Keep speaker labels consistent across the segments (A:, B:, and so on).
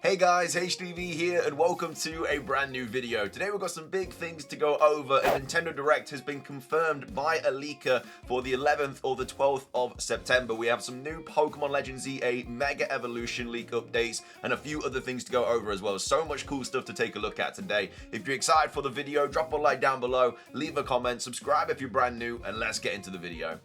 A: Hey guys, HDV here and welcome to a brand new video. Today we've got some big things to go over. A Nintendo Direct has been confirmed by a leaker for the 11th or the 12th of September. We have some new Pokemon Legends EA Mega Evolution leak updates and a few other things to go over as well. So much cool stuff to take a look at today. If you're excited for the video, drop a like down below, leave a comment, subscribe if you're brand new, and let's get into the video.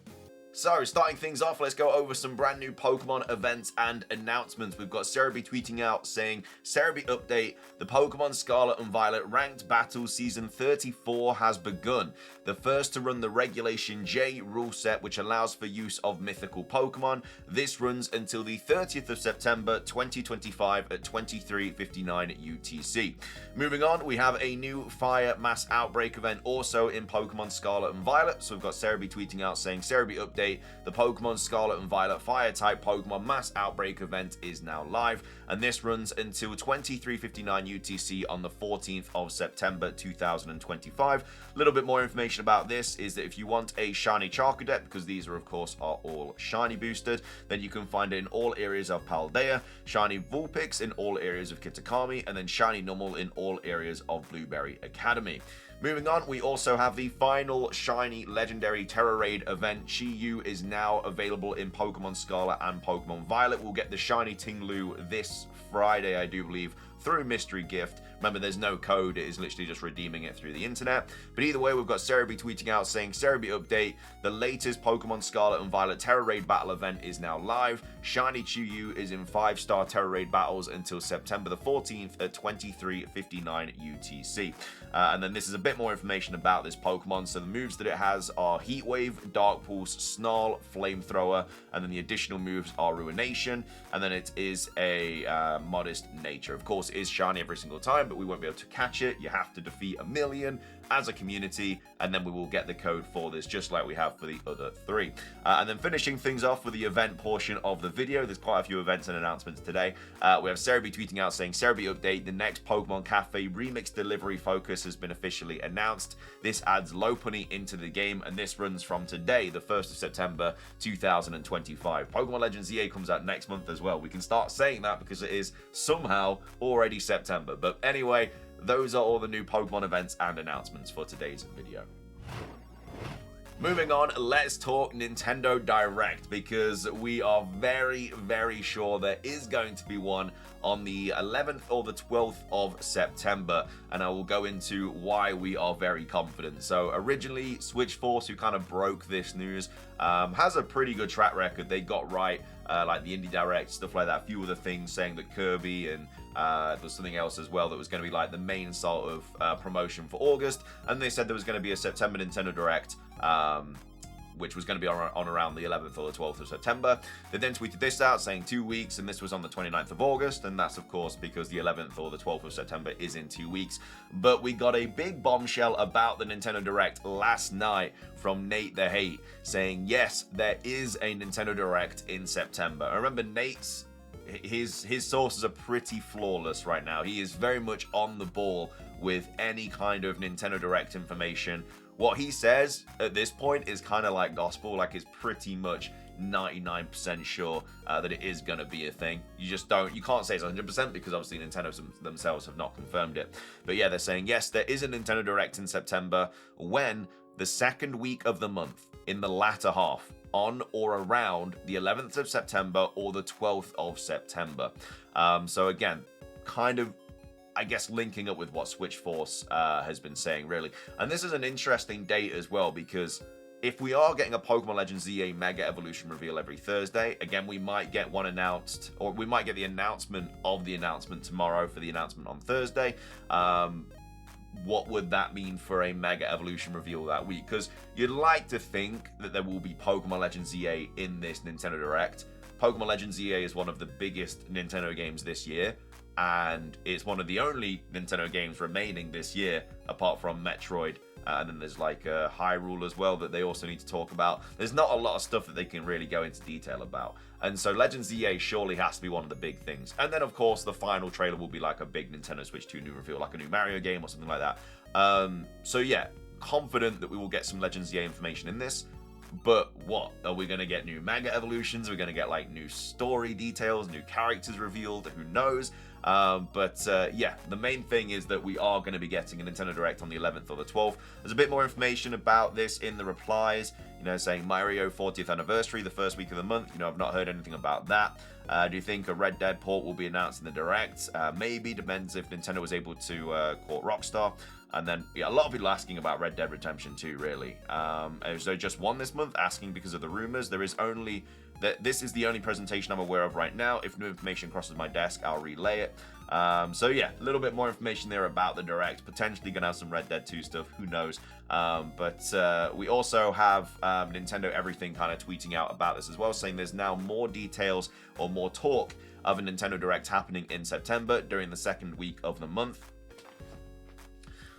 A: So, starting things off, let's go over some brand new Pokemon events and announcements. We've got Cerebi tweeting out saying, Cerebi update, the Pokemon Scarlet and Violet Ranked Battle Season 34 has begun. The first to run the Regulation J rule set, which allows for use of mythical Pokemon. This runs until the 30th of September 2025 at 23:59 UTC. Moving on, we have a new Fire Mass Outbreak event also in Pokemon Scarlet and Violet. So we've got Cerebi tweeting out saying, Cerebi update, the Pokemon Scarlet and Violet Fire-type Pokemon Mass Outbreak event is now live, and this runs until 23:59 UTC on the 14th of September 2025. A little bit more information about this is that if you want a Shiny Charcadet, because these are of course all Shiny boosted, then you can find it in all areas of Paldea, Shiny Vulpix in all areas of Kitakami, and then Shiny Numel in all areas of Blueberry Academy. Moving on, we also have the final Shiny Legendary Terra Raid event. Chi-Yu is now available in Pokemon Scarlet and Pokemon Violet. We'll get the Shiny Ting-Lu this Friday, I do believe, through Mystery Gift. Remember, there's no code, it is literally just redeeming it through the internet. But either way, we've got Cerebi tweeting out saying, Cerebi update, the latest Pokemon Scarlet and Violet Terra Raid battle event is now live. Shiny Chi-Yu is in 5-star Terra Raid battles until September the 14th at 23:59 UTC. And then this is a bit more information about this Pokemon. So the moves that it has are Heat Wave, Dark Pulse, Snarl, Flamethrower, and then the additional moves are Ruination, and then it is a modest nature. Of course, it is shiny every single time, but we won't be able to catch it. You have to defeat 1,000,000 as a community, and then we will get the code for this, just like we have for the other three. And then finishing things off with the event portion of the video, there's quite a few events and announcements today. We have Cerebi tweeting out saying, Cerebi update, the next Pokemon Cafe Remix Delivery Focus has been officially announced. This adds Lopunny into the game, and this runs from today, the 1st of September 2025. Pokemon Legends EA comes out next month as well. We can start saying that because it is somehow already September. But anyway, those are all the new Pokemon events and announcements for today's video. Moving on, let's talk Nintendo Direct, because we are very, very sure there is going to be one on the 11th or the 12th of September, and I will go into why we are very confident. So originally, Switch Force, who kind of broke this news, has a pretty good track record. They got right, like the Indie Direct, stuff like that, a few other things, saying that Kirby and there was something else as well that was going to be like the main sort of promotion for August, and they said there was going to be a September Nintendo Direct, which was going to be on around the 11th or the 12th of September. They then tweeted this out saying 2 weeks, and this was on the 29th of August, and that's of course because the 11th or the 12th of September is in 2 weeks. But we got a big bombshell about the Nintendo Direct last night from Nate the Hate, saying yes, there is a Nintendo Direct in September. I remember Nate's his sources are pretty flawless right now. He is very much on the ball with any kind of Nintendo Direct information. What he says at this point is kind of like gospel, like it's pretty much 99% sure that it is going to be a thing. You can't say it's 100% because obviously Nintendo themselves have not confirmed it. But yeah, they're saying yes, there is a Nintendo Direct in September, when the second week of the month, in the latter half, on or around the 11th of September or the 12th of September. So again, kind of, I guess, linking up with what Switch Force has been saying, really. And this is an interesting date as well, because if we are getting a Pokemon Legends EA Mega Evolution reveal every Thursday, again, we might get one announced, or we might get the announcement of the announcement tomorrow for the announcement on Thursday. What would that mean for a Mega Evolution reveal that week? Because you'd like to think that there will be Pokemon Legends EA in this Nintendo Direct. Pokemon Legends EA is one of the biggest Nintendo games this year, and it's one of the only Nintendo games remaining this year, apart from Metroid. And then there's like Hyrule as well that they also need to talk about. There's not a lot of stuff that they can really go into detail about. And so Legends EA surely has to be one of the big things. And then, of course, the final trailer will be like a big Nintendo Switch 2 new reveal, like a new Mario game or something like that. So yeah, confident that we will get some Legends EA information in this. But what? Are we going to get new Mega Evolutions? Are we going to get like new story details, new characters revealed? Who knows? Yeah, the main thing is that we are going to be getting a Nintendo Direct on the 11th or the 12th. There's a bit more information about this in the replies, saying Mario 40th anniversary, the first week of the month. I've not heard anything about that. Do you think a Red Dead port will be announced in the Direct? Maybe, depends if Nintendo was able to court Rockstar. And then, yeah, a lot of people asking about Red Dead Redemption 2, really. So just one this month, asking because of the rumors. This is the only presentation I'm aware of right now. If new information crosses my desk, I'll relay it. So yeah, a little bit more information there about the Direct. Potentially going to have some Red Dead 2 stuff, who knows. We also have Nintendo Everything kind of tweeting out about this as well, saying there's now more details or more talk of a Nintendo Direct happening in September during the second week of the month.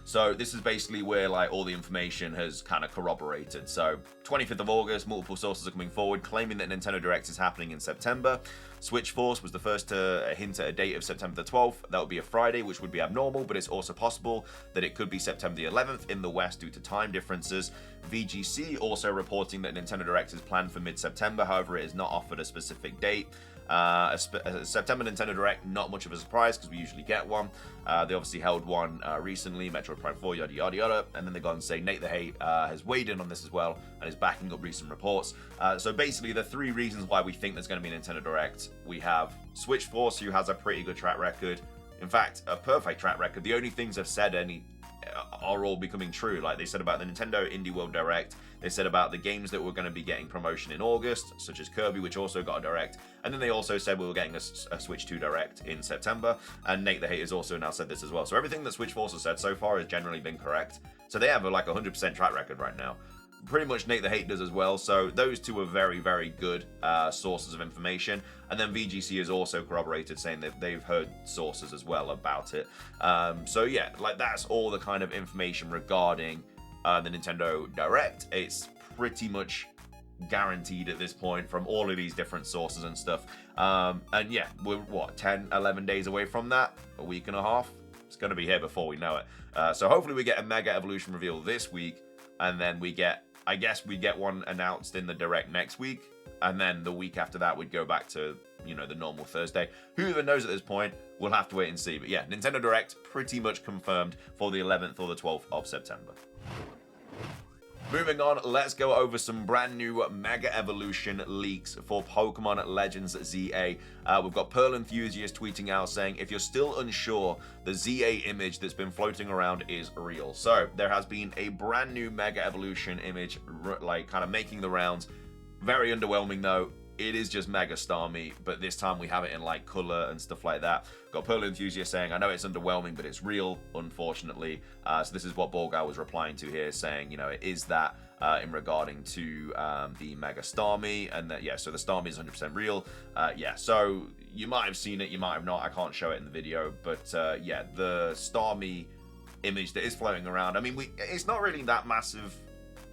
A: So this is basically where like all the information has kind of corroborated. So 25th of August, multiple sources are coming forward claiming that Nintendo Direct is happening in September. Switch Force was the first to hint at a date of September the 12th. That would be a Friday, which would be abnormal, but it's also possible that it could be September the 11th in the West due to time differences. VGC also reporting that Nintendo Direct is planned for mid-September. However, it is not offered a specific date. A September Nintendo Direct, not much of a surprise because we usually get one. They obviously held one recently, Metroid Prime 4, yada yada yada, and then they go on and say Nate the Hate has weighed in on this as well and is backing up recent reports. So basically, the three reasons why we think there's going to be a Nintendo Direct: we have Switch Force, who has a pretty good track record, in fact, a perfect track record. The only things I've said are all becoming true. Like they said about the Nintendo Indie World Direct, they said about the games that were going to be getting promotion in August, such as Kirby, which also got a Direct, and then they also said we were getting a Switch 2 Direct in September, and Nate the Hate has also now said this as well. So everything that Switch Force has said so far has generally been correct. So they have like 100% track record right now. Pretty much Nate the Hate does as well. So those two are very, very good sources of information. And then VGC has also corroborated, saying that they've heard sources as well about it. So yeah, like that's all the kind of information regarding the Nintendo Direct. It's pretty much guaranteed at this point from all of these different sources and stuff. And yeah, we're 10, 11 days away from that, a week and a half. It's going to be here before we know it. So hopefully we get a Mega Evolution reveal this week, and then we get one announced in the Direct next week, and then the week after that we'd go back to the normal Thursday. Who even knows at this point? We'll have to wait and see. But yeah, Nintendo Direct pretty much confirmed for the 11th or the 12th of September. Moving on, let's go over some brand new Mega Evolution leaks for Pokemon Legends ZA. We've got Pearl Enthusiast tweeting out saying, if you're still unsure, the ZA image that's been floating around is real. So there has been a brand new Mega Evolution image, like kind of making the rounds. Very underwhelming though. It is just Mega Starmie, but this time we have it in like color and stuff like that. Got Pearl Enthusiast saying, I know it's underwhelming, but it's real, unfortunately. So this is what Borgal was replying to here, saying, it is that in regarding to the Mega Starmie, and that, yeah, so the Starmie is 100% real. Yeah, so you might have seen it, you might have not. I can't show it in the video, but yeah, the Starmie image that is floating around, I mean, it's not really that massive.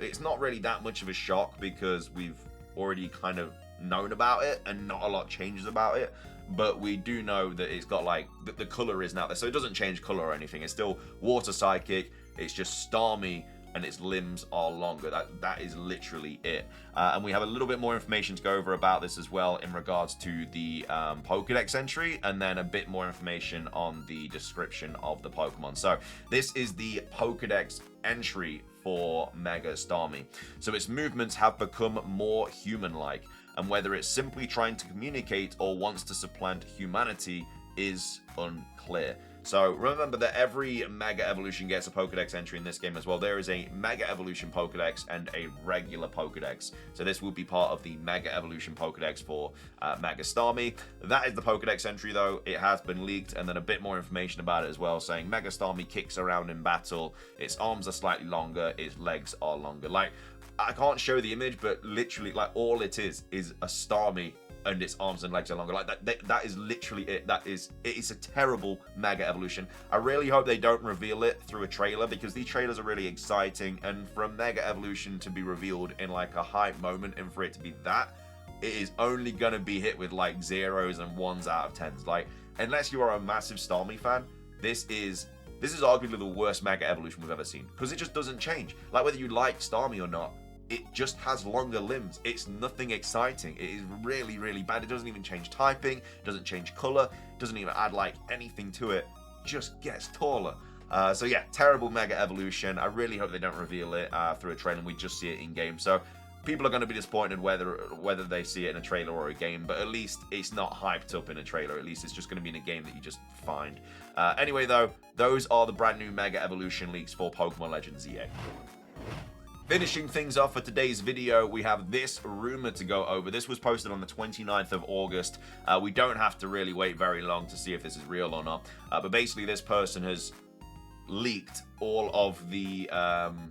A: It's not really that much of a shock because we've already kind of known about it and not a lot changes about it, but we do know that it's got like the color is now there, so it doesn't change color or anything. It's still water psychic, it's just Starmie, and its limbs are longer. That is literally it. And we have a little bit more information to go over about this as well in regards to the Pokédex entry, and then a bit more information on the description of the Pokemon. So this is the Pokédex entry for Mega Starmie. So its movements have become more human-like, and whether it's simply trying to communicate or wants to supplant humanity is unclear. So remember that every Mega Evolution gets a Pokédex entry in this game as well. There is a Mega Evolution Pokédex and a regular Pokédex. So this will be part of the Mega Evolution Pokédex for Mega Starmie. That is the Pokédex entry though. It has been leaked, and then a bit more information about it as well, saying Mega Starmie kicks around in battle. Its arms are slightly longer. Its legs are longer. Like, I can't show the image, but literally, like, all it is a Starmie and its arms and legs are longer. Like that is literally it. It is a terrible Mega Evolution. I really hope they don't reveal it through a trailer, because these trailers are really exciting, and for a Mega Evolution to be revealed in like a hype moment and for it to be that, it is only gonna be hit with like 0s and 1s out of 10s. Like, unless you are a massive Starmie fan, this is arguably the worst Mega Evolution we've ever seen, because it just doesn't change. Like, whether you like Starmie or not, it just has longer limbs. It's nothing exciting. It is really, really bad. It doesn't even change typing, doesn't change color, doesn't even add like anything to it. Just gets taller. So yeah, terrible Mega Evolution. I really hope they don't reveal it through a trailer and we just see it in game. So people are going to be disappointed whether they see it in a trailer or a game, but at least it's not hyped up in a trailer. At least it's just going to be in a game that you just find. Anyway, though, those are the brand new Mega Evolution leaks for Pokemon Legends EA. Finishing things off for today's video, we have this rumor to go over. This was posted on the 29th of August. We don't have to really wait very long to see if this is real or not. But basically, this person has leaked all of the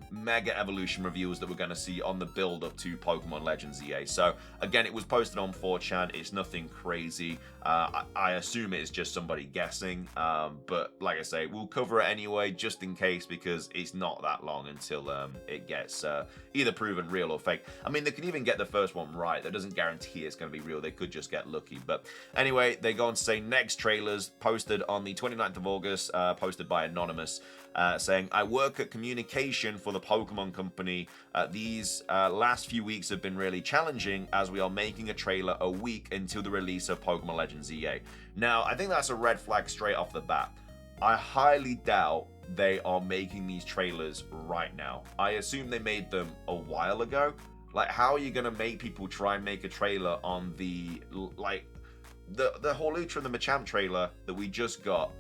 A: Mega Evolution reveals that we're going to see on the build-up to Pokemon Legends EA. So, again, it was posted on 4chan. It's nothing crazy. I assume it's just somebody guessing. But, like I say, we'll cover it anyway, just in case, because it's not that long until it gets either proven real or fake. I mean, they can even get the first one right. That doesn't guarantee it's going to be real. They could just get lucky. But, anyway, they go on to say next trailers posted on the 29th of August, posted by Anonymous, saying, I work at communication for the Pokemon company. These last few weeks have been really challenging as we are making a trailer a week until the release of Pokemon Legends EA. Now, I think that's a red flag straight off the bat. I highly doubt they are making these trailers right now. I assume they made them a while ago. Like, how are you going to make people try and make a trailer on the, like, the Hawlucha and the Machamp trailer that we just got?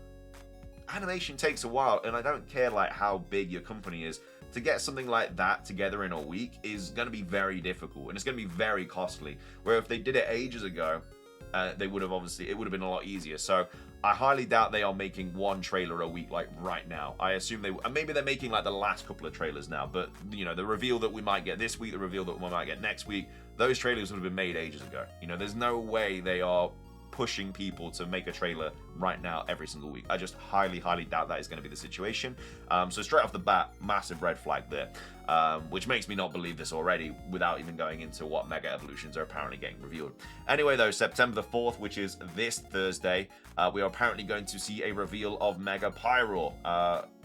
A: Animation takes a while, and I don't care like how big your company is. To get something like that together in a week is going to be very difficult, and it's going to be very costly. Where if they did it ages ago, they would have it would have been a lot easier. So I highly doubt they are making one trailer a week like right now. I assume maybe they're making like the last couple of trailers now, but you know, the reveal that we might get this week, the reveal that we might get next week, those trailers would have been made ages ago. You know, there's no way they are pushing people to make a trailer right now every single week. I just highly doubt that is going to be the situation. So straight off the bat, massive red flag there, which makes me not believe this already without even going into what Mega Evolutions are apparently getting revealed. Anyway though, September the 4th, which is this Thursday, we are apparently going to see a reveal of Mega Pyro.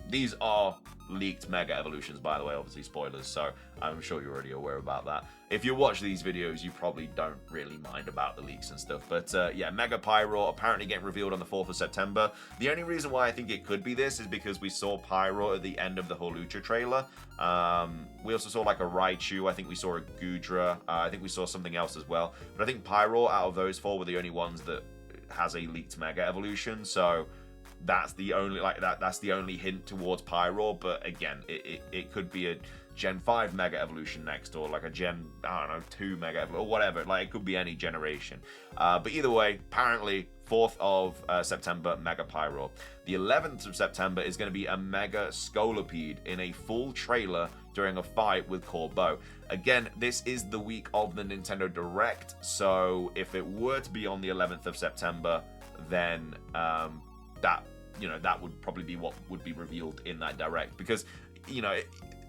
A: These are leaked Mega Evolutions, by the way, obviously spoilers, so I'm sure you're already aware about that. If you watch these videos, you probably don't really mind about the leaks and stuff, but yeah, Mega Pyro apparently getting revealed on the 4th of September. The only reason why I think it could be this is because we saw Pyro at the end of the Hawlucha trailer. We also saw like a Raichu, I think we saw a Goodra, I think we saw something else as well, but I think Pyro out of those four were the only ones that has a leaked Mega Evolution, so that's the only that's the only hint towards Pyro. But again, it could be a Gen 5 Mega Evolution next, or like a Gen, I don't know, 2 Mega Evolution, or whatever. Like, it could be any generation. But either way, apparently 4th of September, Mega Pyro. The 11th of September is going to be a Mega Scolipede in a full trailer during a fight with Corbeau. Again, this is the week of the Nintendo Direct, so if it were to be on the 11th of September, then that would probably be what would be revealed in that Direct, because, you know,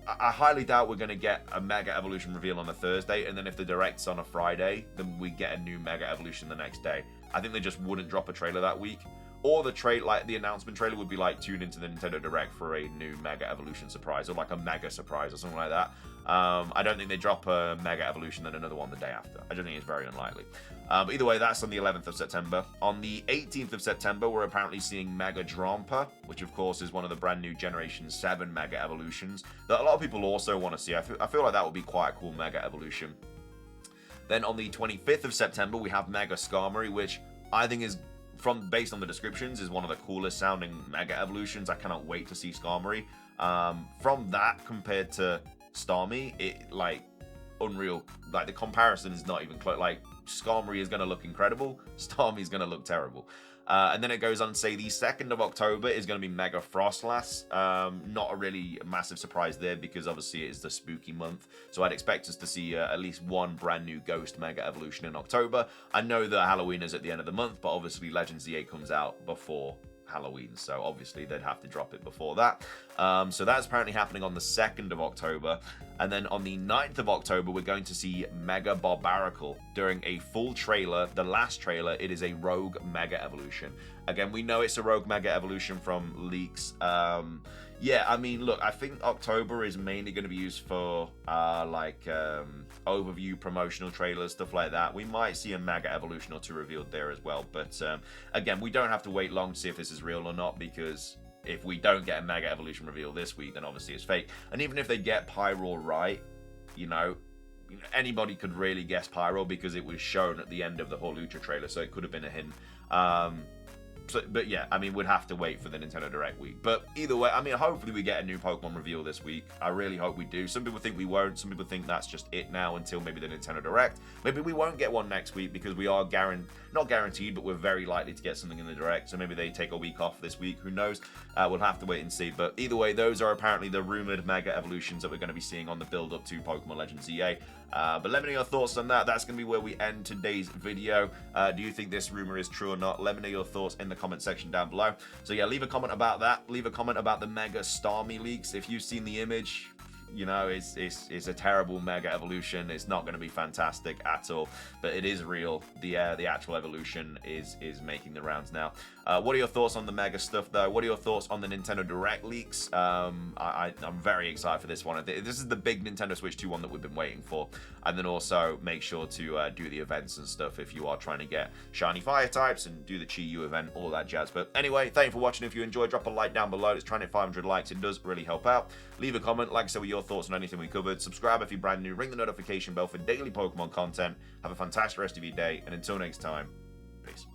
A: I highly doubt we're going to get a Mega Evolution reveal on a Thursday, and then if the Direct's on a Friday, then we get a new Mega Evolution the next day. I think they just wouldn't drop a trailer that week. Or the announcement trailer would be like, tune into the Nintendo Direct for a new Mega Evolution surprise, or like a Mega surprise or something like that. I don't think they drop a Mega Evolution then another one the day after. I don't think it's very unlikely. But either way, that's on the 11th of September. On the 18th of September, we're apparently seeing Mega Drampa, which of course is one of the brand new Generation 7 Mega Evolutions that a lot of people also want to see. I feel like that would be quite a cool Mega Evolution. Then on the 25th of September, we have Mega Skarmory, which I think is, based on the descriptions, is one of the coolest sounding Mega Evolutions. I cannot wait to see Skarmory. From that compared to Starmie, it, like, unreal. Like, the comparison is not even close. Like, Skarmory is going to look incredible, Starmie is going to look terrible. And then it goes on to say the 2nd of October is going to be Mega Frostlass. Not a really massive surprise there, because obviously it is the spooky month. So I'd expect us to see at least one brand new Ghost Mega Evolution in October. I know that Halloween is at the end of the month, but obviously Legends EA comes out before Halloween, so obviously they'd have to drop it before that. So that's apparently happening on the 2nd of October. And then on the 9th of October, we're going to see Mega Barbaracle during a full trailer. The last trailer, it is a Rogue Mega Evolution. Again, we know it's a rogue mega evolution from leaks. Yeah, I mean, look, I think October is mainly going to be used for overview, promotional trailers, stuff like that. We might see a mega evolution or two revealed there as well. But again, we don't have to wait long to see if this is real or not, because if we don't get a mega evolution reveal this week, then obviously it's fake. And even if they get Pyro right, you know, anybody could really guess Pyro because it was shown at the end of the whole Lucha trailer, so it could have been a hint. But yeah, I mean, we'd have to wait for the Nintendo Direct week. But either way, I mean, hopefully we get a new Pokemon reveal this week. I really hope we do. Some people think we won't. Some people think that's just it now until maybe the Nintendo Direct. Maybe we won't get one next week because we are not guaranteed, but we're very likely to get something in the Direct. So maybe they take a week off this week. Who knows? We'll have to wait and see. But either way, those are apparently the rumored mega evolutions that we're going to be seeing on the build-up to Pokemon Legends EA. But let me know your thoughts on that. That's going to be where we end today's video. Do you think this rumor is true or not? Let me know your thoughts in the comment section down below. So yeah, leave a comment about that. Leave a comment about the Mega Starmie leaks. If you've seen the image, you know, it's a terrible mega evolution. It's not going to be fantastic at all, but it is real. The actual evolution is making the rounds now. What are your thoughts on the mega stuff though? What are your thoughts on the Nintendo Direct leaks? I'm very excited for this one. This is the big Nintendo Switch 2 one that we've been waiting for. And then also make sure to do the events and stuff if you are trying to get shiny fire types and do the Chi-Yu event, all that jazz. But anyway, thank you for watching. If you enjoyed, drop a like down below. It's trying to hit 500 likes. It does really help out. Leave a comment, like I said, with your thoughts on anything we covered. Subscribe if you're brand new. Ring the notification bell for daily Pokemon content. Have a fantastic rest of your day. And until next time, peace.